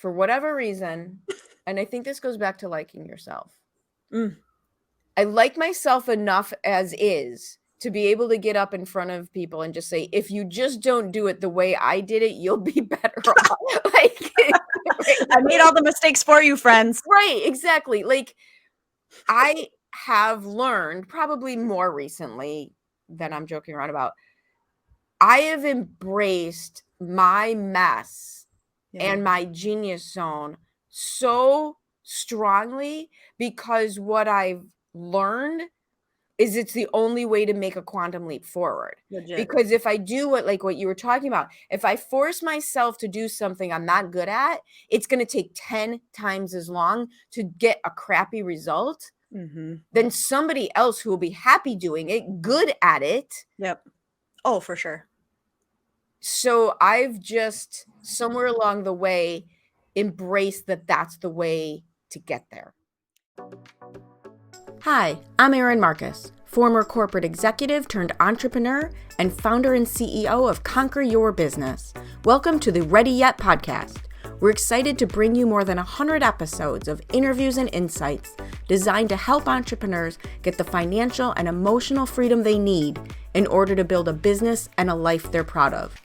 for whatever reason, and I think this goes back to liking yourself. I like myself enough as is to be able to get up in front of people and just say, if you just don't do it the way I did it, you'll be better off. Like, I made all the mistakes for you, friends. Right, exactly. Like, I have learned probably more recently than I'm joking around about. I have embraced my mess and my genius zone so strongly because what I've learned is it's the only way to make a quantum leap forward. Legit. Because if I do what you were talking about, if I force myself to do something I'm not good at, it's going to take 10 times as long to get a crappy result than somebody else who will be happy doing it, good at it. Yep. Oh, for sure. So I've just somewhere along the way embraced that that's the way to get there. Hi, I'm Erin Marcus, former corporate executive turned entrepreneur and founder and CEO of Conquer Your Business. Welcome to the Ready Yet podcast. We're excited to bring you more than 100 episodes of interviews and insights designed to help entrepreneurs get the financial and emotional freedom they need in order to build a business and a life they're proud of.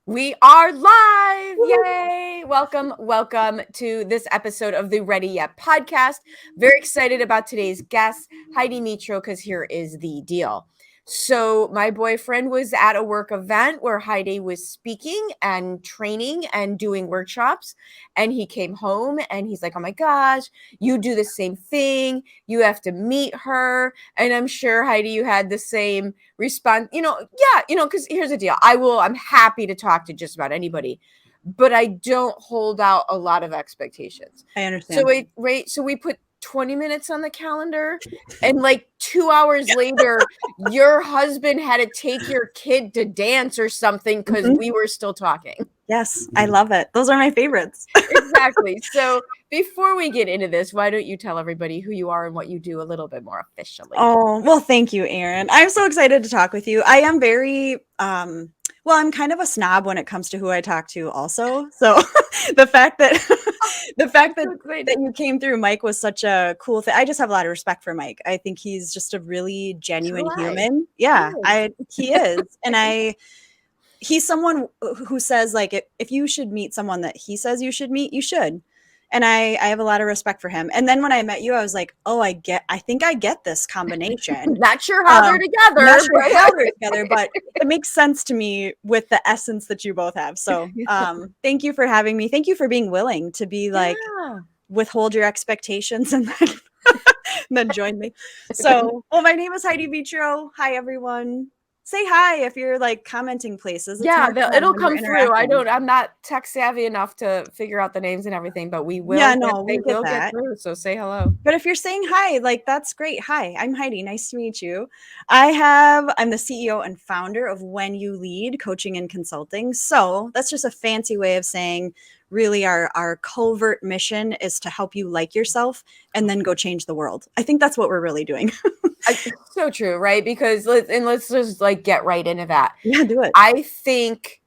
We are live! Yay! Welcome to this episode of the Ready Yet podcast. Very excited about today's guest, Heidi Metro, because here is the deal. So my boyfriend was at a work event where Heidi was speaking and training and doing workshops. And he came home and he's like, oh my gosh, you do the same thing. You have to meet her. And I'm sure, Heidi, you had the same response, because here's the deal. I'm happy to talk to just about anybody, but I don't hold out a lot of expectations. I understand. So we put 20 minutes on the calendar and like 2 hours later, your husband had to take your kid to dance or something because we were still talking. Yes, I love it. Those are my favorites. Exactly. So before we get into this, why don't you tell everybody who you are and what you do a little bit more officially? Oh, well, thank you, Erin. I'm so excited to talk with you. I am very, I'm kind of a snob when it comes to who I talk to also. So the fact that that you came through Mike was such a cool thing. I just have a lot of respect for Mike. I think he's just a really genuine human. Yeah, he is. And he's someone who says, like, if you should meet someone that he says you should meet, you should. And I have a lot of respect for him. And then when I met you, I was like, oh, I think I get this combination. Not sure how they're together. Not sure how they're together, but it makes sense to me with the essence that you both have. So thank you for having me. Thank you for being willing to be like, withhold your expectations and then join me. So, my name is Heidi Metro. Hi, everyone. Say hi if you're like commenting places. It'll come through. I'm not tech savvy enough to figure out the names and everything, but we will. We will get through. So say hello. But if you're saying hi, like, that's great. Hi, I'm Heidi. Nice to meet you. I'm the CEO and founder of When You Lead Coaching and Consulting. So that's just a fancy way of saying really our covert mission is to help you like yourself and then go change the world. I think that's what we're really doing. So true, right? Because let's just like get right into that. Yeah, do it. I think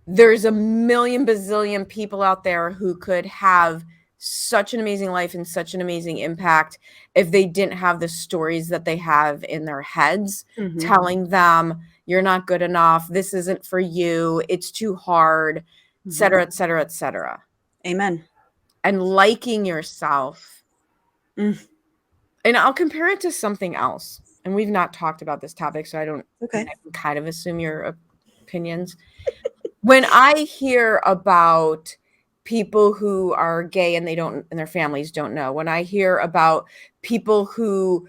there's a million bazillion people out there who could have such an amazing life and such an amazing impact if they didn't have the stories that they have in their heads telling them you're not good enough, this isn't for you, it's too hard, et cetera, et cetera, et cetera. Amen. And liking yourself. And I'll compare it to something else. And we've not talked about this topic, so I can kind of assume your opinions. When I hear about people who are gay and and their families don't know, when I hear about people who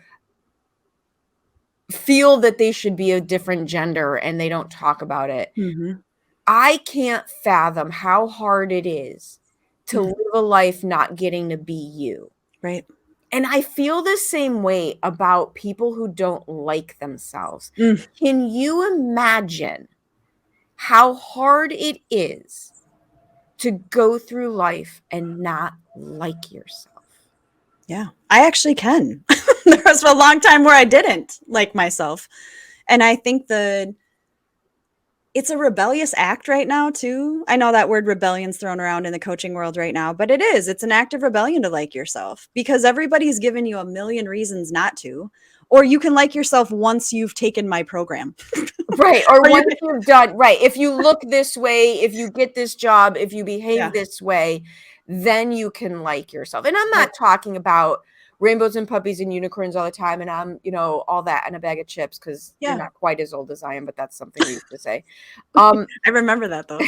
feel that they should be a different gender and they don't talk about it, I can't fathom how hard it is to live a life not getting to be you. Right. And I feel the same way about people who don't like themselves. Can you imagine how hard it is to go through life and not like yourself? Yeah, I actually can. There was a long time where I didn't like myself. And I think it's a rebellious act right now too. I know that word rebellion's thrown around in the coaching world right now, but it is. It's an act of rebellion to like yourself because everybody's given you a million reasons not to. Or you can like yourself once you've taken my program. Right. Or once you've done, right. If you look this way, if you get this job, if you behave this way, then you can like yourself. And I'm not talking about rainbows and puppies and unicorns all the time. And I'm, all that and a bag of chips because you're not quite as old as I am, but that's something we used to say. I remember that though.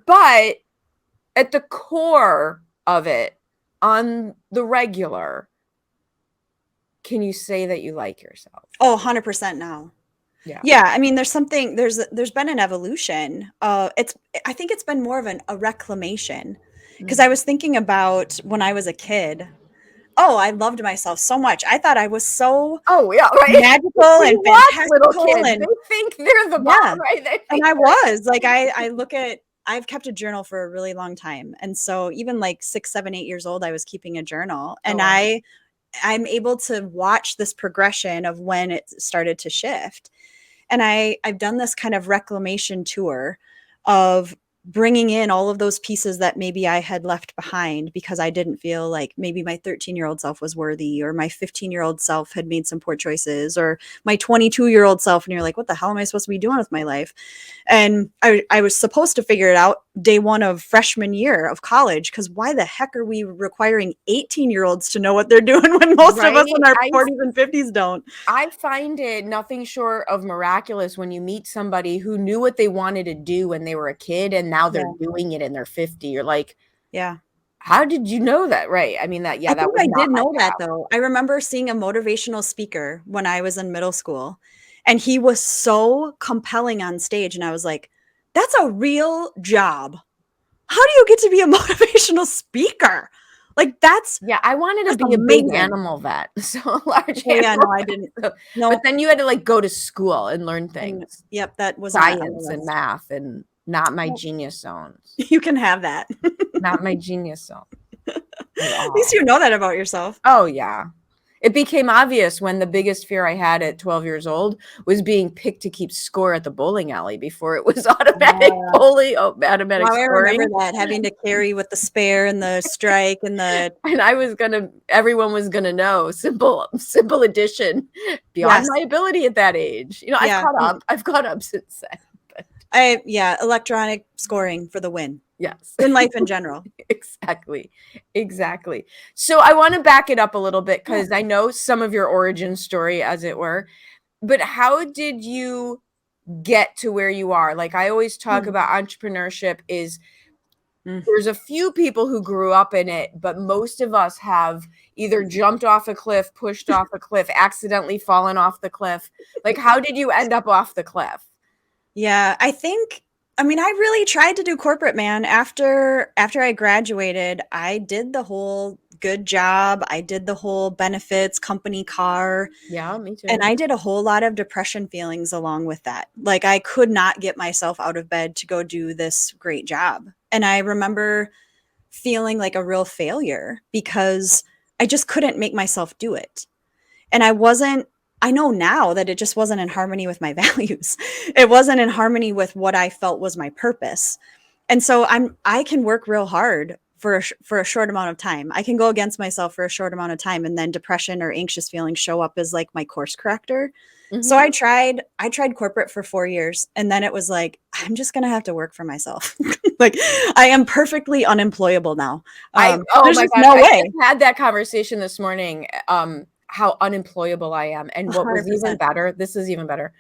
But at the core of it, on the regular, can you say that you like yourself? Oh, 100% now. Yeah. I mean, there's been an evolution. I think it's been more of a reclamation because I was thinking about when I was a kid. Oh, I loved myself so much. I thought I was so magical and fantastical. Little kids, and they think they're the bomb, right? And I was like, I've kept a journal for a really long time. And so even like 6, 7, 8 years old, I was keeping a journal and I'm able to watch this progression of when it started to shift. And I've done this kind of reclamation tour of bringing in all of those pieces that maybe I had left behind because I didn't feel like maybe my 13-year-old self was worthy, or my 15-year-old self had made some poor choices, or my 22-year-old self. And you're like, what the hell am I supposed to be doing with my life? And I was supposed to figure it out day one of freshman year of college, because why the heck are we requiring 18-year-olds to know what they're doing when most of us in our 40s and 50s don't? I find it nothing short of miraculous when you meet somebody who knew what they wanted to do when they were a kid and now they're doing it and they're 50. You're like, how did you know that? Right. I mean, I did know that though. I remember seeing a motivational speaker when I was in middle school, and he was so compelling on stage. And I was like, that's a real job. How do you get to be a motivational speaker? Like I wanted to be amazing. A big animal vet. So a large animal. No, I didn't. No. But then you had to like go to school and learn things. That was science and math and not my genius zones. You can have that. Not my genius zone. At least you know that about yourself. Oh, yeah. It became obvious when the biggest fear I had at 12 years old was being picked to keep score at the bowling alley before it was automatic bowling. Oh, automatic scoring. I remember that, having to carry with the spare and the strike and the... And everyone was going to know, simple addition beyond my ability at that age. I've caught up since then. Electronic scoring for the win. Yes. In life in general. Exactly. So I want to back it up a little bit because I know some of your origin story, as it were, but how did you get to where you are? Like I always talk about entrepreneurship is there's a few people who grew up in it, but most of us have either jumped off a cliff, pushed off a cliff, accidentally fallen off the cliff. Like how did you end up off the cliff? Yeah, I really tried to do corporate, man. After I graduated, I did the whole good job. I did the whole benefits, company car. Yeah, me too. And I did a whole lot of depression feelings along with that. Like I could not get myself out of bed to go do this great job. And I remember feeling like a real failure because I just couldn't make myself do it. And I know now that it just wasn't in harmony with my values. It wasn't in harmony with what I felt was my purpose. And so I can work real hard for a short amount of time. I can go against myself for a short amount of time, and then depression or anxious feelings show up as like my course corrector. Mm-hmm. So I tried corporate for 4 years, and then it was like, I'm just going to have to work for myself. Like I am perfectly unemployable now. There's just no way. I had that conversation this morning. How unemployable I am. And what 100%. Was even better, this is even better.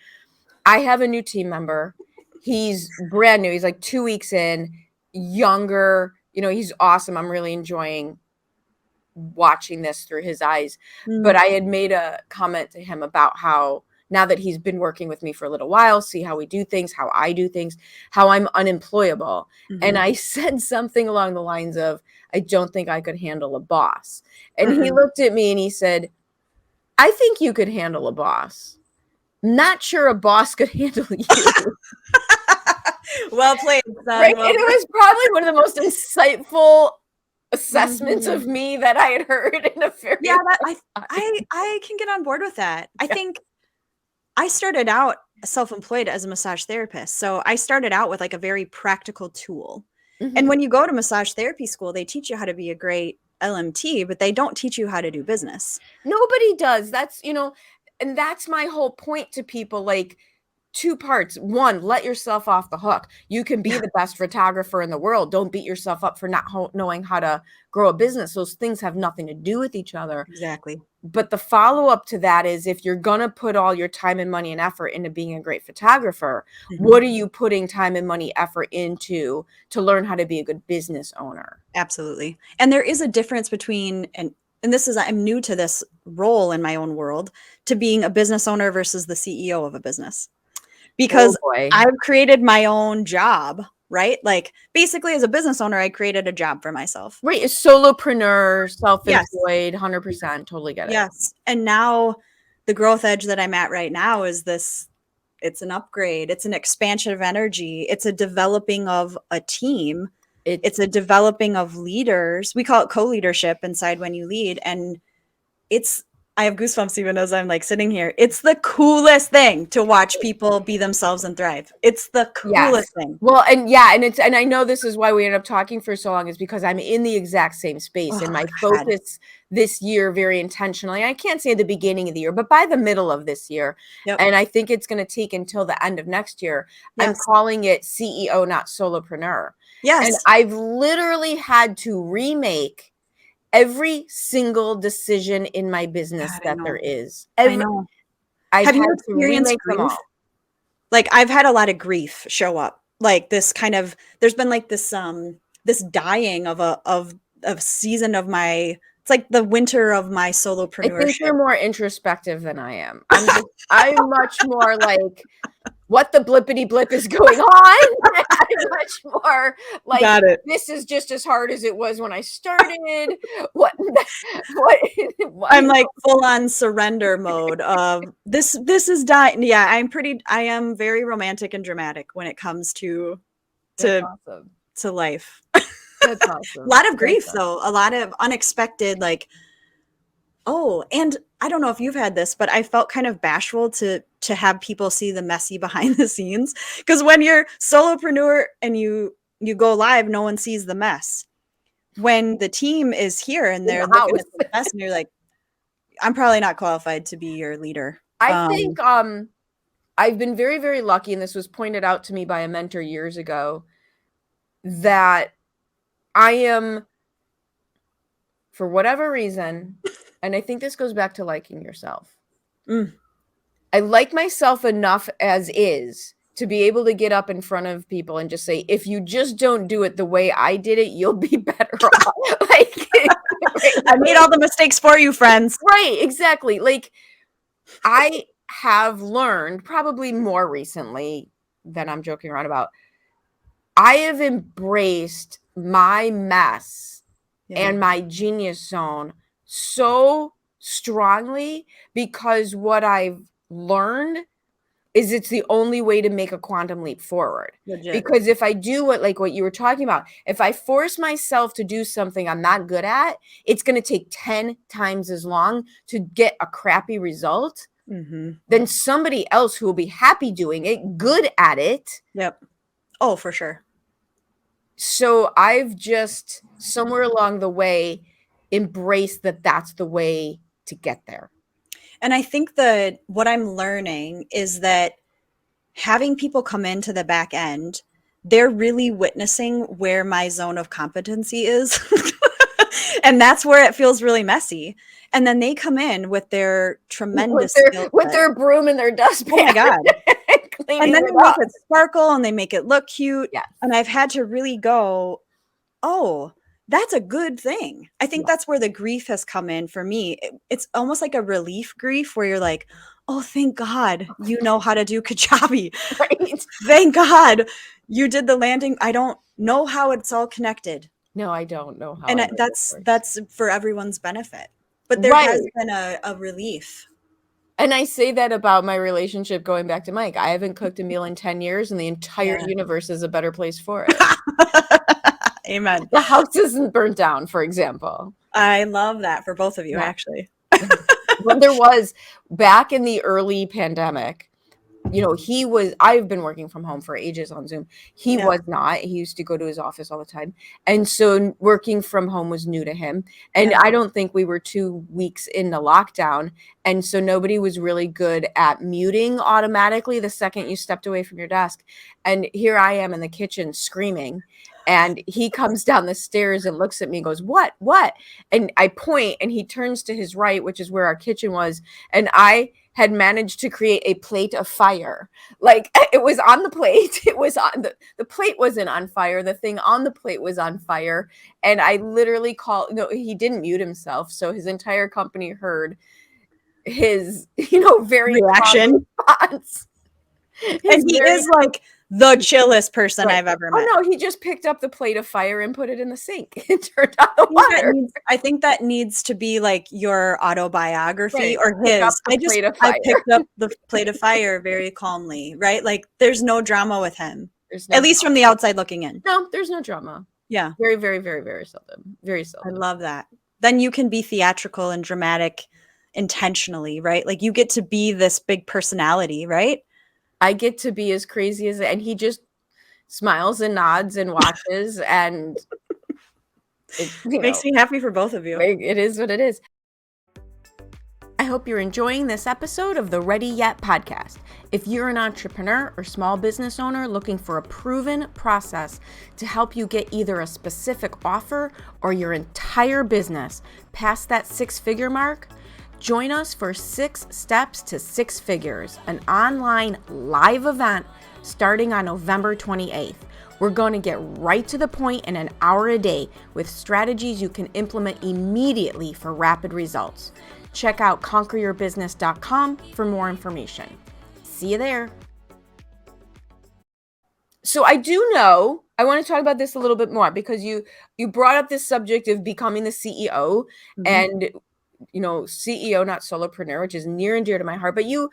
I have a new team member. He's brand new. He's like 2 weeks in, younger, he's awesome. I'm really enjoying watching this through his eyes. But I had made a comment to him about how now that he's been working with me for a little while, see how we do things, how I do things, how I'm unemployable. And I said something along the lines of, I don't think I could handle a boss. And he looked at me and he said, I think you could handle a boss. Not sure a boss could handle you. Well played, son. Right? And it was probably one of the most insightful assessments of me that I had heard in a very I can get on board with that. I think I started out self-employed as a massage therapist. So I started out with like a very practical tool. Mhm. And when you go to massage therapy school, they teach you how to be a great LMT, but they don't teach you how to do business. Nobody does. That's, and that's my whole point to people. Like, two parts. One, let yourself off the hook. You can be Yeah. the best photographer in the world. Don't beat yourself up for not knowing how to grow a business. Those things have nothing to do with each other. Exactly. But the follow-up to that is, if you're going to put all your time and money and effort into being a great photographer, what are you putting time and money, effort into to learn how to be a good business owner? Absolutely. And there is a difference between, and this is, I'm new to this role in my own world, to being a business owner versus the CEO of a business. Because Oh boy. I've created my own job, right? Like basically as a business owner, I created a job for myself. Right. A solopreneur, Yes. self-employed, 100%. Totally get it. Yes. And now the growth edge that I'm at right now is this, it's an upgrade. It's an expansion of energy. It's a developing of a team. It's a developing of leaders. We call it co-leadership inside When You Lead. And I have goosebumps even as I'm like sitting here. It's the coolest thing to watch people be themselves and thrive. It's the coolest thing. Well, and I know this is why we ended up talking for so long, is because I'm in the exact same space. And my focus this year, very intentionally, I can't say the beginning of the year, but by the middle of this year, and I think it's going to take until the end of next year, I'm calling it CEO, not solopreneur. Yes. And I've literally had to remake every single decision in my business there is. I know. Have you experienced grief? Like I've had a lot of grief show up. Like this kind of, there's been like this dying of a season of my, it's like the winter of my solopreneurship. I think you're more introspective than I am. I'm much more like, what the blippity blip is going on. I'm much more like, this is just as hard as it was when I started. What I'm like full on surrender mode of this is dying. Yeah, I am very romantic and dramatic when it comes to life. That's awesome. A lot of grief though, a lot of unexpected, like, oh, and I don't know if you've had this, but I felt kind of bashful to have people see the messy behind the scenes. Because when you're solopreneur and you go live, no one sees the mess. When the team is here and they're looking at the mess and you're like, I'm probably not qualified to be your leader. I think I've been very, very lucky, and this was pointed out to me by a mentor years ago, that I am, for whatever reason, and I think this goes back to liking yourself. I like myself enough as is to be able to get up in front of people and just say, if you just don't do it the way I did it, you'll be better off. Like, I made all the mistakes for you, friends. Right, exactly. Like, I have learned, probably more recently than I'm joking around about, I have embraced my mess and my genius zone so strongly, because what I've learned is it's the only way to make a quantum leap forward. Legit. Because if I do what you were talking about, if I force myself to do something I'm not good at, it's going to take 10 times as long to get a crappy result than somebody else who will be happy doing it, good at it. Yep. Oh, for sure. So I've just somewhere along the way embraced that that's the way to get there. And I think that what I'm learning is that having people come into the back end, they're really witnessing where my zone of competency is. And that's where it feels really messy. And then they come in with their tremendous with their broom and their dustpan. Oh my God. And then they make it sparkle and they make it look cute. Yes. And I've had to really go, oh, that's a good thing. I think that's where the grief has come in for me. It's almost like a relief grief where you're like, oh, thank God you know how to do Kajabi. Right? Thank God you did the landing. I don't know how it's all connected. No, I don't know how. And that's for everyone's benefit. But there has been a relief. And I say that about my relationship going back to Mike. I haven't cooked a meal in 10 years, and the entire universe is a better place for it. Amen. The house isn't burnt down, for example. I love that for both of you, actually. When there was, back in the early pandemic, I've been working from home for ages on Zoom. He was not. He used to go to his office all the time. And so working from home was new to him. And I don't think we were 2 weeks into lockdown. And so nobody was really good at muting automatically the second you stepped away from your desk. And here I am in the kitchen screaming. And he comes down the stairs and looks at me and goes, what? And I point and he turns to his right, which is where our kitchen was. And I had managed to create a plate of fire. Like it was on the plate. It was on the plate wasn't on fire. The thing on the plate was on fire. And I literally he didn't mute himself. So his entire company heard his, very reaction response. And he is like the chillest person I've ever met. Oh no, he just picked up the plate of fire and put it in the sink and turned on the water. I think that needs to be like your autobiography or his. I picked up the plate of fire very calmly, right? Like there's no drama with him. At least from the outside looking in. No, there's no drama. Yeah. Very, very, very, very seldom. Very seldom. I love that. Then you can be theatrical and dramatic intentionally, right? Like you get to be this big personality, right? I get to be as crazy and he just smiles and nods and watches and it makes me happy for both of you. It is what it is. I hope you're enjoying this episode of the Ready Yet podcast. If you're an entrepreneur or small business owner looking for a proven process to help you get either a specific offer or your entire business past that 6-figure mark, join us for 6 Steps to 6 Figures, an online live event starting on November 28th. We're going to get right to the point in an hour a day with strategies you can implement immediately for rapid results. Check out conqueryourbusiness.com for more information. See you there. So I want to talk about this a little bit more because you brought up this subject of becoming the CEO and CEO, not solopreneur, which is near and dear to my heart, but you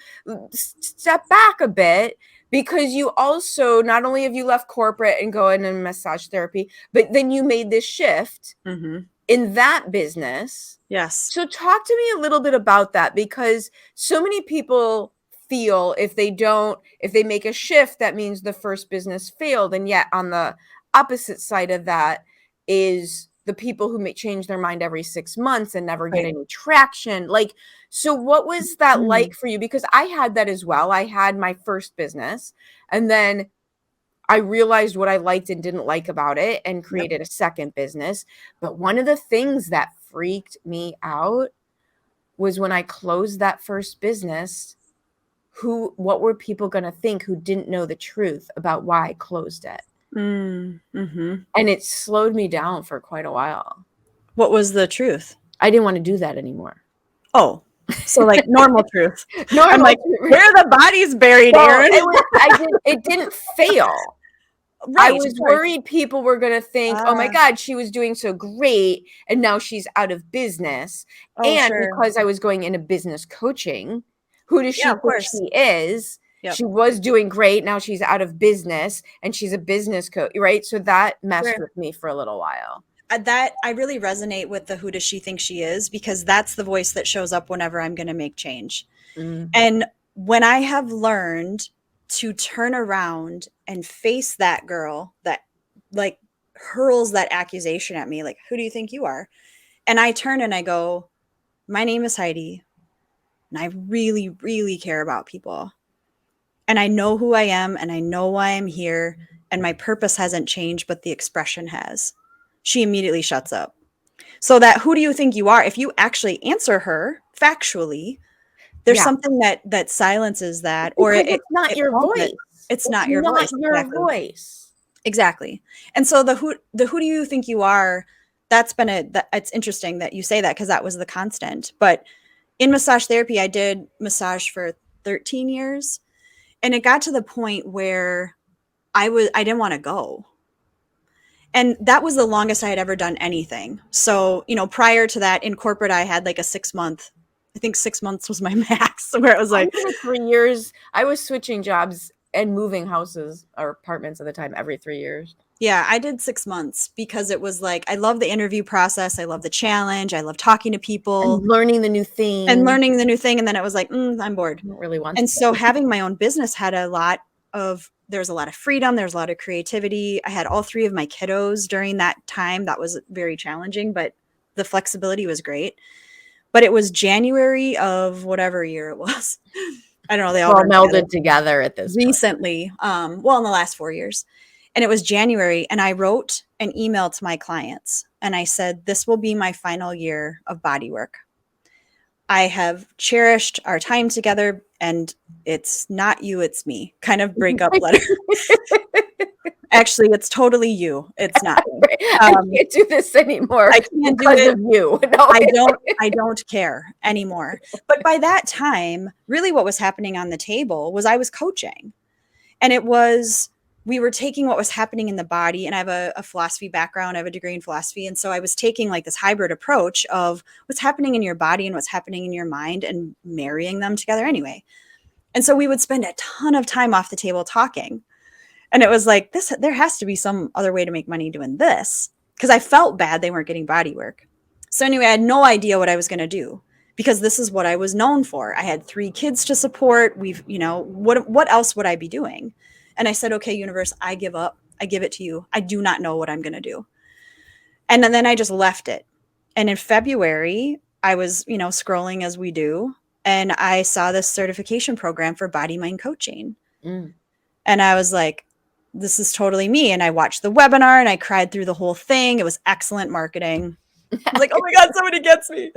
step back a bit because you also, not only have you left corporate and go into massage therapy, but then you made this shift in that business. Yes. So talk to me a little bit about that, because so many people feel if they make a shift, that means the first business failed. And yet on the opposite side of that is the people who may change their mind every 6 months and never get any traction. Like, so what was that like for you? Because I had that as well. I had my first business and then I realized what I liked and didn't like about it and created a second business. But one of the things that freaked me out was when I closed that first business, what were people going to think who didn't know the truth about why I closed it? And it slowed me down for quite a while. What was the truth? I didn't want to do that anymore. Oh, so like normal truth. I'm like, where are the bodies buried, Erin? It didn't fail. Right, I was worried people were going to think, oh my God, she was doing so great and now she's out of business. Because I was going into business coaching, who does she think she is? Yep. She was doing great. Now she's out of business and she's a business coach, right? So that messed with me for a little while. That I really resonate with the who does she think she is, because that's the voice that shows up whenever I'm going to make change. And when I have learned to turn around and face that girl that like hurls that accusation at me, like, who do you think you are? And I turn and I go, my name is Heidi and I really, really care about people. And I know who I am and I know why I'm here and my purpose hasn't changed, but the expression has. She immediately shuts up. So that who do you think you are? If you actually answer her factually, there's something that silences that, or it's not your voice. It's not your voice. Your voice. Exactly. And so the who do you think you are? That's been it's interesting that you say that, because that was the constant. But in massage therapy, I did massage for 13 years. And it got to the point where I didn't want to go. And that was the longest I had ever done anything. So, prior to that in corporate, I had like a 6-month, I think 6 months was my max, where it was like 3 years. I was switching jobs and moving houses or apartments at the time every 3 years. Yeah, I did 6 months because it was like, I love the interview process. I love the challenge. I love talking to people And learning the new thing. and learning the new thing. And then it was like, I'm bored. I don't really want And to. so having my own business had there was a lot of freedom. There was a lot of creativity. I had all 3 of my kiddos during that time. That was very challenging, but the flexibility was great. But it was January of whatever year it was. I don't know. They all melded together at this recently. In the last 4 years. And it was January, and I wrote an email to my clients, and I said, this will be my final year of body work. I have cherished our time together, and it's not you, it's me. Kind of breakup letter. Actually, it's totally you. It's not me. I can't do this anymore. I can't do it. Of you. No. I don't care anymore. But by that time, really what was happening on the table was I was coaching. And we were taking what was happening in the body, and I have a philosophy background. I have a degree in philosophy. And so I was taking like this hybrid approach of what's happening in your body and what's happening in your mind and marrying them together anyway. And so we would spend a ton of time off the table talking. And it was like, there has to be some other way to make money doing this, because I felt bad they weren't getting body work. So anyway, I had no idea what I was going to do, because this is what I was known for. I had 3 kids to support. What else would I be doing? And I said, okay, universe, I give up. I give it to you. I do not know what I'm going to do. And then I just left it. And in February, I was, scrolling as we do. And I saw this certification program for body mind coaching. And I was like, this is totally me. And I watched the webinar and I cried through the whole thing. It was excellent marketing. I was like, oh my God, somebody gets me.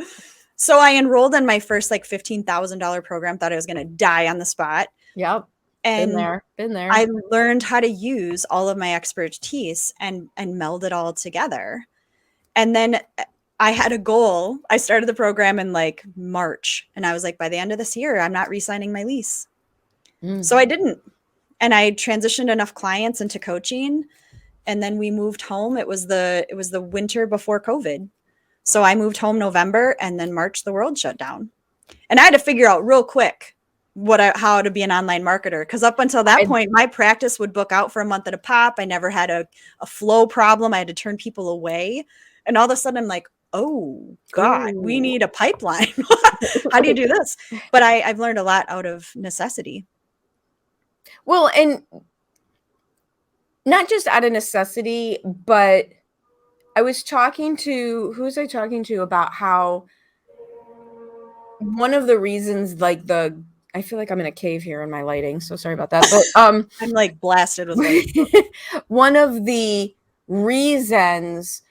So I enrolled in my first like $15,000 program, thought I was going to die on the spot. Yep. And been there. I learned how to use all of my expertise and meld it all together. And then I had a goal. I started the program in like March, and I was like, by the end of this year, I'm not re-signing my lease. So I didn't. And I transitioned enough clients into coaching, and then we moved home. It was the winter before COVID. So I moved home November, and then March, the world shut down. And I had to figure out real quick how to be an online marketer. Because up until that point, my practice would book out for a month at a pop. I never had a flow problem. I had to turn people away. And all of a sudden I'm like, oh God, we need a pipeline. How do you do this? But I've learned a lot out of necessity. Well, and not just out of necessity, but I was talking to, who was I talking to about how one of the reasons, like I feel like I'm in a cave here in my lighting, so sorry about that. But I'm like blasted with light. One of the reasons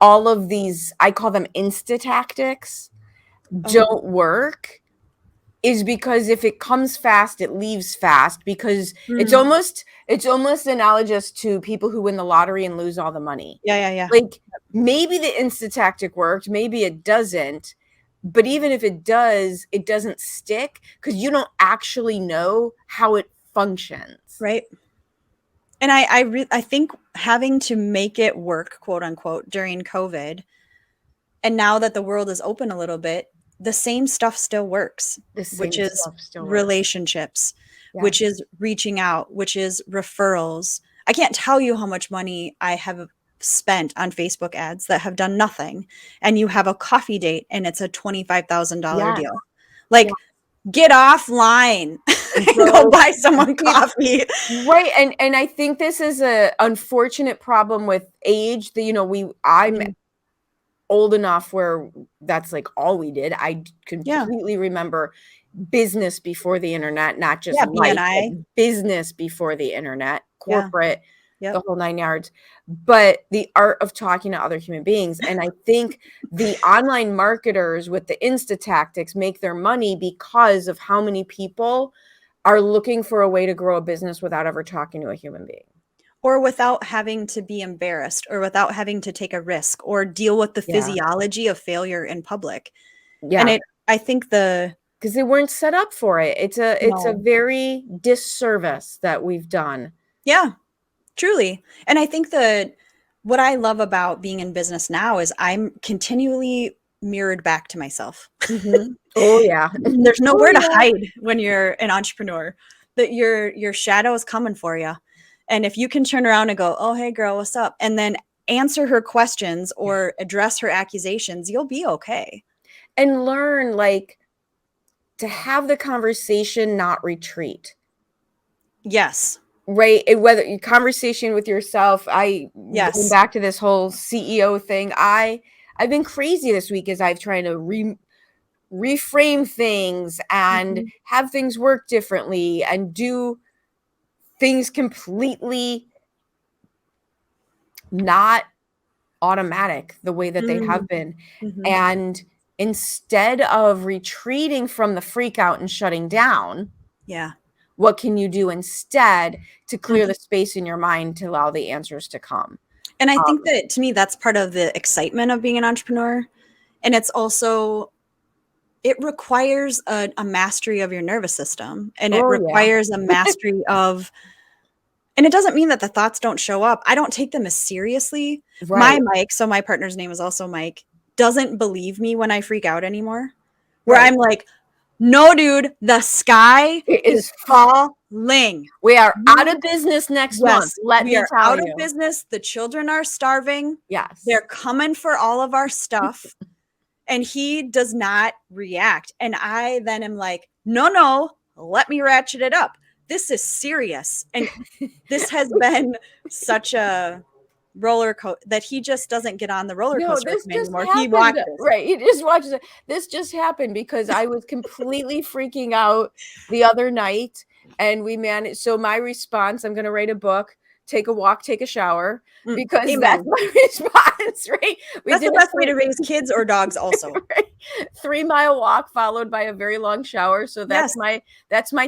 all of these, I call them insta tactics, don't work is because if it comes fast, it leaves fast, because it's almost analogous to people who win the lottery and lose all the money. Yeah. Like maybe the insta tactic worked, maybe it doesn't. But even if it does, it doesn't stick because you don't actually know how it functions. Right. And I think having to make it work, quote unquote, during COVID, and now that the world is open a little bit, the same stuff still works, which is relationships, which is reaching out, which is referrals. I can't tell you how much money I have spent on Facebook ads that have done nothing. And you have a coffee date and it's a $25,000 deal. Like, get offline and go buy someone coffee. Right. And I think this is a unfortunate problem with age that, I'm old enough where that's like all we did. I completely remember business before the internet, not just life, business before the internet, corporate, the whole 9 yards, but the art of talking to other human beings. And I think the online marketers with the insta tactics make their money because of how many people are looking for a way to grow a business without ever talking to a human being. Or without having to be embarrassed, or without having to take a risk or deal with the physiology of failure in public. Yeah. And I think because they weren't set up for it. It's a very disservice that we've done. Yeah, truly. And I think that what I love about being in business now is I'm continually mirrored back to myself. Oh yeah. There's nowhere to hide when you're an entrepreneur. that your shadow is coming for you. And if you can turn around and go, oh, hey girl, what's up? And then answer her questions or address her accusations, you'll be okay. And learn, like, to have the conversation, not retreat. Yes. Right. Whether your conversation with yourself, going back to this whole CEO thing, I've been crazy this week as I've tried to reframe things and have things work differently and do things completely not automatic the way that they have been. And instead of retreating from the freak out and shutting down, what can you do instead to clear the space in your mind to allow the answers to come? And I think that, to me, that's part of the excitement of being an entrepreneur. And it's also, it requires a mastery of your nervous system, and it requires a mastery of, and it doesn't mean that the thoughts don't show up. I don't take them as seriously. My Mike, so my partner's name is also Mike, doesn't believe me when I freak out anymore. Where I'm like, no, dude, the sky is falling. We are out of business next month. Let me tell you. We are out of business. The children are starving. Yes. They're coming for all of our stuff. And he does not react. And I then am like, no, let me ratchet it up. This is serious. And this has been such a roller coaster that he just doesn't get on the roller coaster anymore. He watches. Right. He just watches it. This just happened because I was completely freaking out the other night, and we managed. So my response, I'm going to write a book, take a walk, take a shower, because that's my response, right? That's the best way to raise kids or dogs also. Right? 3-mile walk followed by a very long shower. So that's my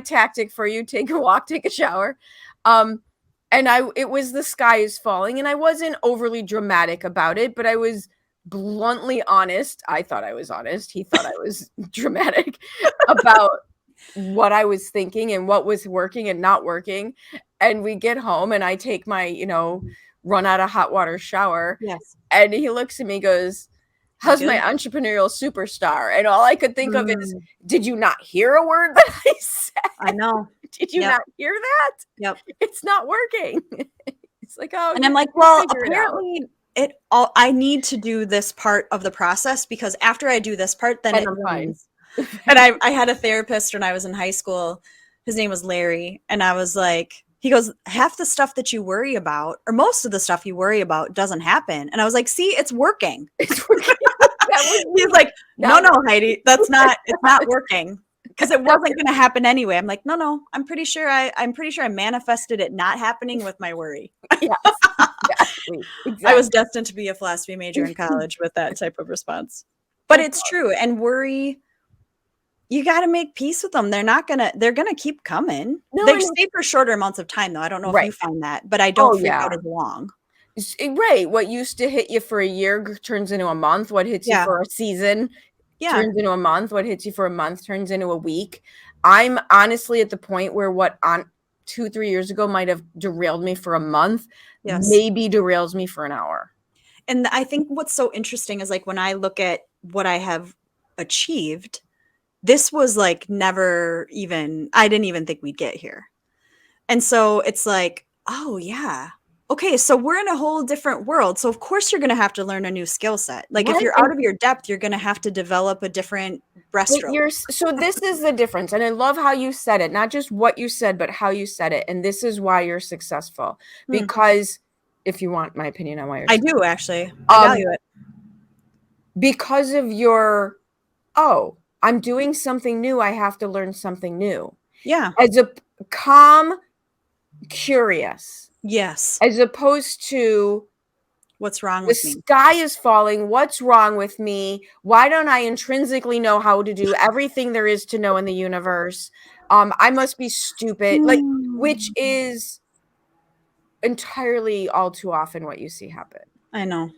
tactic for you. Take a walk, take a shower. And it was the sky is falling, and I wasn't overly dramatic about it, but I was bluntly honest. I thought I was honest. He thought I was dramatic about what I was thinking and what was working and not working. And we get home and I take my, run out of hot water shower. Yes. And he looks at me, goes, how's my entrepreneurial superstar? And all I could think of is, did you not hear a word that I said? I know. Did you not hear that? Yep. It's not working. It's like, oh, and I'm like, well, apparently I need to do this part of the process, because after I do this part, then I'm fine. And I had a therapist when I was in high school. His name was Larry. And I was like, he goes, half the stuff that you worry about, or most of the stuff you worry about, doesn't happen. And I was like, see, it's working. It's working. He's like, no, Heidi, it's not working. Because it wasn't going to happen anyway. I'm like, no, I'm pretty sure I manifested it not happening with my worry. Yes. Exactly. I was destined to be a philosophy major in college with that type of response. But it's true. And worry, you got to make peace with them. They're going to keep coming. They stay for shorter amounts of time, though. I don't know if you find that, but I don't freak out as long. Right. What used to hit you for a year turns into a month. What hits you for a season turns into a month. What hits you for a month turns into a week. I'm honestly at the point where what on 2-3 years ago might have derailed me for a month, maybe derails me for an hour. And I think what's so interesting is, like, when I look at what I have achieved, this was like I didn't even think we'd get here. And so it's like, oh yeah. Okay, so we're in a whole different world. So of course you're going to have to learn a new skill set. Like, if you're out of your depth, you're going to have to develop a different breaststroke. So this is the difference. And I love how you said it, not just what you said, but how you said it. And this is why you're successful. Because if you want my opinion on why you're successful. I do, actually. I value it. Because of I'm doing something new. I have to learn something new. Yeah. As a calm, curious. Yes. As opposed to what's wrong with me? The sky is falling. What's wrong with me? Why don't I intrinsically know how to do everything there is to know in the universe? I must be stupid. Which is entirely all too often what you see happen. I know.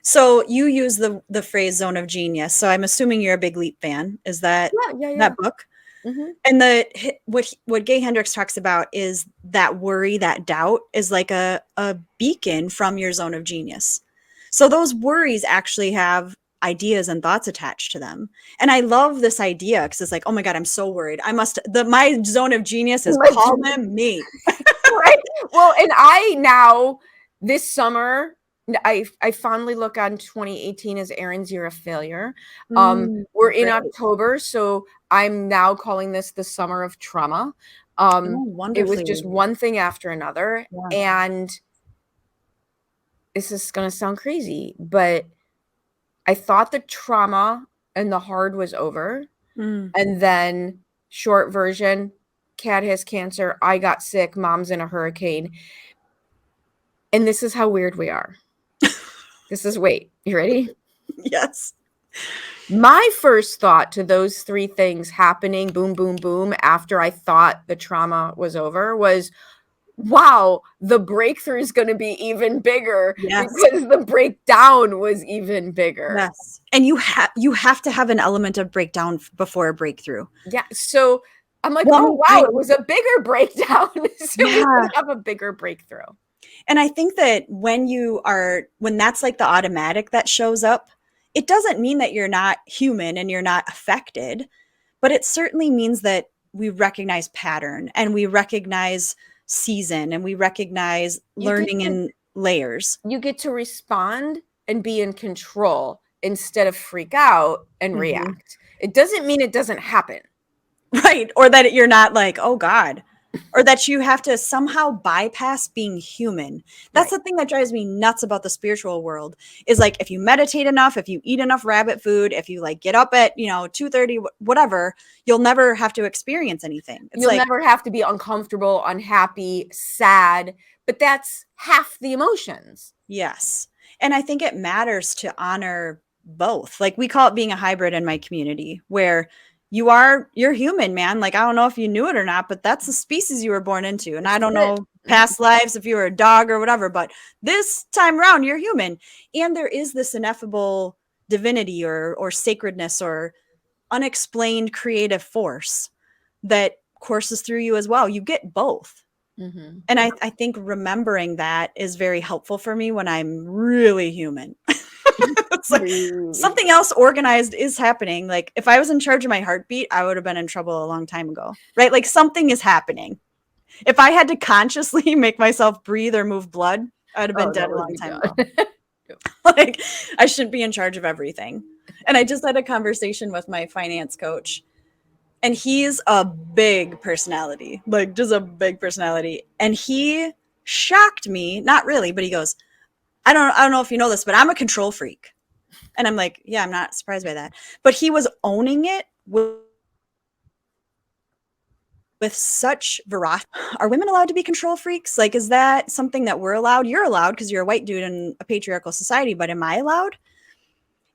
So you use the phrase zone of genius. So I'm assuming you're a big Leap fan. Is that that book? Mm-hmm. And what Gay Hendricks talks about is that worry, that doubt is like a beacon from your zone of genius. So those worries actually have ideas and thoughts attached to them. And I love this idea because it's like, oh my God, I'm so worried. My zone of genius is calling me. Right. Well, and I now this summer, I fondly look on 2018 as Erin's year of failure. We're in October, so I'm now calling this the summer of trauma. It was just one thing after another. Yeah. And this is going to sound crazy, but I thought the trauma and the hard was over. And then short version, cat has cancer. I got sick. Mom's in a hurricane. And this is how weird we are. Wait, you ready? Yes. My first thought to those three things happening, boom, boom, boom, after I thought the trauma was over was, wow, the breakthrough is going to be even bigger because the breakdown was even bigger. Yes. And you have to have an element of breakdown before a breakthrough. Yeah. So I'm like, it was a bigger breakdown. So we could have a bigger breakthrough. And I think that when that's like the automatic that shows up, it doesn't mean that you're not human and you're not affected, but it certainly means that we recognize pattern and we recognize season and we recognize learning in layers. You get to respond and be in control instead of freak out and react. It doesn't mean it doesn't happen. Right. Or that you're not like, oh God, or that you have to somehow bypass being human. That's the thing that drives me nuts about the spiritual world is like, if you meditate enough, if you eat enough rabbit food, if you like get up at, 2:30, whatever, you'll never have to experience anything. You'll never have to be uncomfortable, unhappy, sad, but that's half the emotions. Yes. And I think it matters to honor both. Like we call it being a hybrid in my community where you're human, man. Like, I don't know if you knew it or not, but that's the species you were born into. And I don't know past lives, if you were a dog or whatever, but this time around, you're human. And there is this ineffable divinity or sacredness or unexplained creative force that courses through you as well. You get both. And I think remembering that is very helpful for me when I'm really human. It's like something else organized is happening. Like if I was in charge of my heartbeat, I would have been in trouble a long time ago, right? Like something is happening. If I had to consciously make myself breathe or move blood, I'd have been dead a long time ago. Like I shouldn't be in charge of everything. And I just had a conversation with my finance coach and he's a big personality, like just a big personality. And he shocked me, not really, but he goes, I don't know if you know this, but I'm a control freak. And I'm like, yeah, I'm not surprised by that. But he was owning it with such veracity. Are women allowed to be control freaks? Like, is that something that we're allowed? You're allowed because you're a white dude in a patriarchal society, but am I allowed?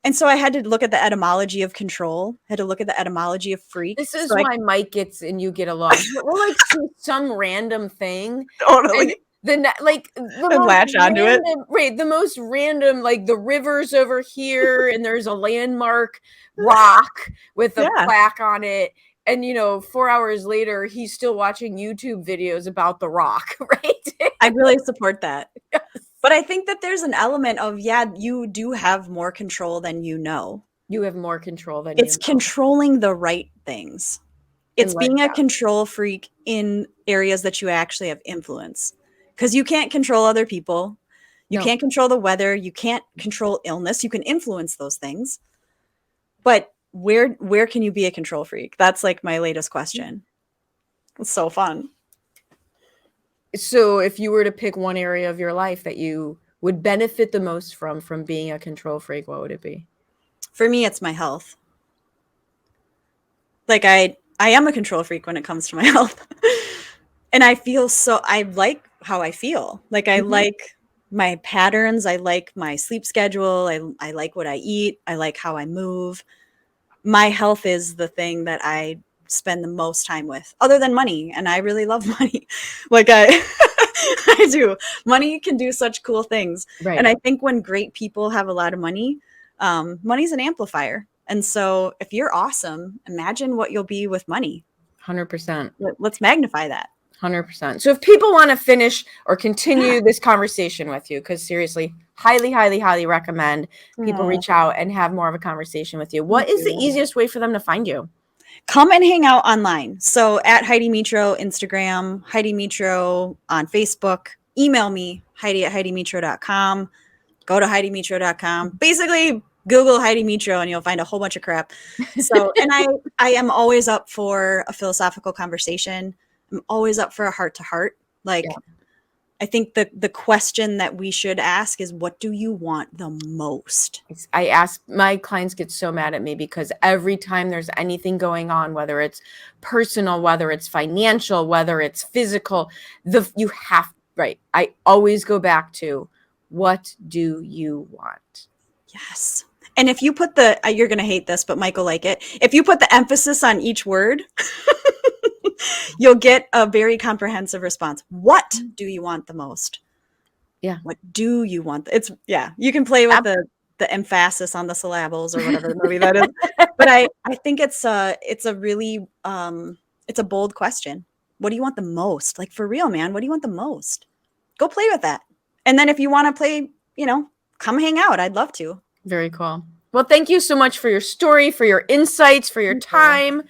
And so I had to look at the etymology of control. I had to look at the etymology of freak. This is why Mike gets and you get along. We're like some random thing. Totally. Latch onto it. Right. The most random, like the river's over here and there's a landmark rock with a plaque on it. And, 4 hours later, he's still watching YouTube videos about the rock, right? I really support that. Yes. But I think that there's an element of, you do have more control than you know. You have more control than you know. It's controlling the right things. It's being a control freak in areas that you actually have influence. Because you can't control other people. You can't control the weather. You can't control illness. You can influence those things. But where can you be a control freak? That's like my latest question. It's so fun. So if you were to pick one area of your life that you would benefit the most from being a control freak, what would it be? For me, it's my health. Like I am a control freak when it comes to my health. And I like how I feel. Like I like my patterns. I like my sleep schedule. I like what I eat. I like how I move. My health is the thing that I spend the most time with, other than money. And I really love money. Like I do. Money can do such cool things. Right. And I think when great people have a lot of money, money's an amplifier. And so if you're awesome, imagine what you'll be with money. 100%. Let's magnify that. 100%. So if people want to finish or continue this conversation with you, because seriously, highly, highly, highly recommend people Aw. reach out and have more of a conversation with you. What Thank is the you. easiest way for them to find you? Come and hang out online. So at Heidi Metro, Instagram, Heidi Metro on Facebook. Email me, Heidi@HeidiMetro.com. Go to HeidiMetro.com. Basically, Google Heidi Metro and you'll find a whole bunch of crap. So, and I am always up for a philosophical conversation. I'm always up for a heart to heart. Like, Yeah. I think the question that we should ask is, what do you want the most? I ask, my clients get so mad at me because every time there's anything going on, whether it's personal, whether it's financial, whether it's physical, you have, right. I always go back to, what do you want? Yes. And if you put you're going to hate this, but Michael like it. If you put the emphasis on each word, you'll get a very comprehensive response. What do you want the most? Yeah. What do you want? You can play with the emphasis on the syllables or whatever movie that is. But I think it's a really, it's a bold question. What do you want the most? Like, for real, man, what do you want the most? Go play with that. And then if you want to play, come hang out. I'd love to. Very cool. Well, thank you so much for your story, for your insights, for your time,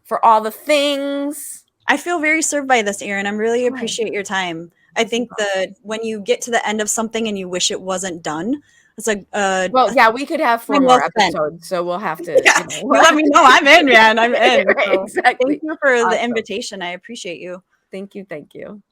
for all the things. I feel very served by this, Erin. I really appreciate your time. I think that when you get to the end of something and you wish it wasn't done, it's like, well, yeah, we could have 4 more episodes, so we'll have to. Yeah, you let me know. I'm in, man. I'm in. Right, so exactly. Thank you for the invitation. I appreciate you. Thank you. Thank you.